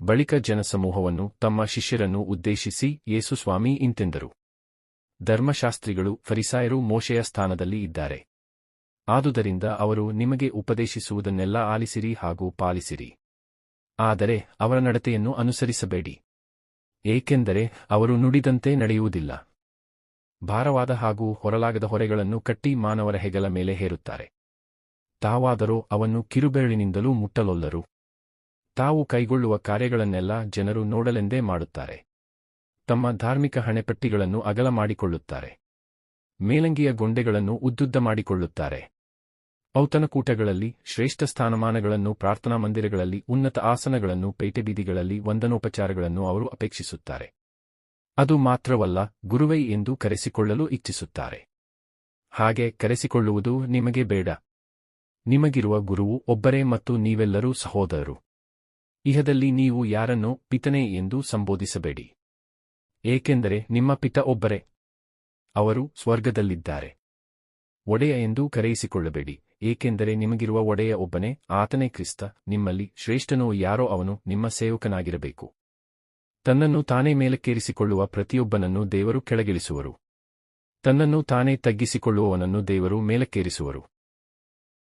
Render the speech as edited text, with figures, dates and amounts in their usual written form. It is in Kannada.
ಬಳಿಕ ಜನಸಮೂಹವನ್ನು ತಮ್ಮ ಶಿಷ್ಯರನ್ನು ಉದ್ದೇಶಿಸಿ ಯೇಸು ಸ್ವಾಮಿ ಇಂತೆಂದರು. ಧರ್ಮಶಾಸ್ತ್ರಿಗಳು ಫರಿಸಾಯರು ಮೋಶೆಯ ಸ್ಥಾನದಲ್ಲಿ ಇದ್ದಾರೆ. ಆದುದರಿಂದ ಅವರು ನಿಮಗೆ ಉಪದೇಶಿಸುವುದನ್ನೆಲ್ಲ ಆಲಿಸಿರಿ ಹಾಗೂ ಪಾಲಿಸಿರಿ. ಆದರೆ ಅವರ ನಡತೆಯನ್ನು ಅನುಸರಿಸಬೇಡಿ. ಏಕೆಂದರೆ ಅವರು ನುಡಿದಂತೆ ನಡೆಯುವುದಿಲ್ಲ. ಭಾರವಾದ ಹಾಗೂ ಹೊರಲಾಗದ ಹೊರೆಗಳನ್ನು ಕಟ್ಟಿ ಮಾನವರ ಹೆಗಲ ಮೇಲೆ ಹೇರುತ್ತಾರೆ. ತಾವಾದರೋ ಅವನ್ನು ಕಿರುಬೆರಳಿನಿಂದಲೂ ಮುಟ್ಟಲೊಲ್ಲರು. ತಾವು ಕೈಗೊಳ್ಳುವ ಕಾರ್ಯಗಳನ್ನೆಲ್ಲ ಜನರು ನೋಡಲೆಂದೇ ಮಾಡುತ್ತಾರೆ. ತಮ್ಮ ಧಾರ್ಮಿಕ ಹಣೆಪಟ್ಟಿಗಳನ್ನು ಅಗಲ ಮಾಡಿಕೊಳ್ಳುತ್ತಾರೆ. ಮೇಲಂಗಿಯ ಗೊಂಡೆಗಳನ್ನು ಉದ್ದುದ್ದ ಮಾಡಿಕೊಳ್ಳುತ್ತಾರೆ. ಔತಣಕೂಟಗಳಲ್ಲಿ ಶ್ರೇಷ್ಠ ಸ್ಥಾನಮಾನಗಳನ್ನು, ಪ್ರಾರ್ಥನಾ ಮಂದಿರಗಳಲ್ಲಿ ಉನ್ನತ ಆಸನಗಳನ್ನು, ಪೇಟೆಬೀದಿಗಳಲ್ಲಿ ವಂದನೋಪಚಾರಗಳನ್ನು ಅವರು ಅಪೇಕ್ಷಿಸುತ್ತಾರೆ. ಅದು ಮಾತ್ರವಲ್ಲ, ಗುರುವೈ ಎಂದು ಕರೆಸಿಕೊಳ್ಳಲು ಇಚ್ಛಿಸುತ್ತಾರೆ. ಹಾಗೆ ಕರೆಸಿಕೊಳ್ಳುವುದು ನಿಮಗೆ ಬೇಡ. ನಿಮಗಿರುವ ಗುರುವು ಒಬ್ಬರೇ ಮತ್ತು ನೀವೆಲ್ಲರೂ ಸಹೋದರರು. ಇಹದಲ್ಲಿ ನೀವು ಯಾರನ್ನೋ ಪಿತನೇ ಎಂದು ಸಂಬೋಧಿಸಬೇಡಿ. ಏಕೆಂದರೆ ನಿಮ್ಮ ಪಿತ ಒಬ್ಬರೇ. ಅವರು ಸ್ವರ್ಗದಲ್ಲಿದ್ದಾರೆ. ಒಡೆಯ ಎಂದು ಕರೆಯಿಸಿಕೊಳ್ಳಬೇಡಿ, ಏಕೆಂದರೆ ನಿಮಗಿರುವ ಒಡೆಯ ಒಬ್ಬನೇ, ಆತನೇ ಕ್ರಿಸ್ತ. ನಿಮ್ಮಲ್ಲಿ ಶ್ರೇಷ್ಠನೋ ಯಾರೋ ಅವನು ನಿಮ್ಮ ಸೇವಕನಾಗಿರಬೇಕು. ತನ್ನನ್ನು ತಾನೇ ಮೇಲಕ್ಕೇರಿಸಿಕೊಳ್ಳುವ ಪ್ರತಿಯೊಬ್ಬನನ್ನು ದೇವರು ಕೆಳಗಿಳಿಸುವರು. ತನ್ನನ್ನು ತಾನೇ ತಗ್ಗಿಸಿಕೊಳ್ಳುವವನನ್ನು ದೇವರು ಮೇಲಕ್ಕೇರಿಸುವರು.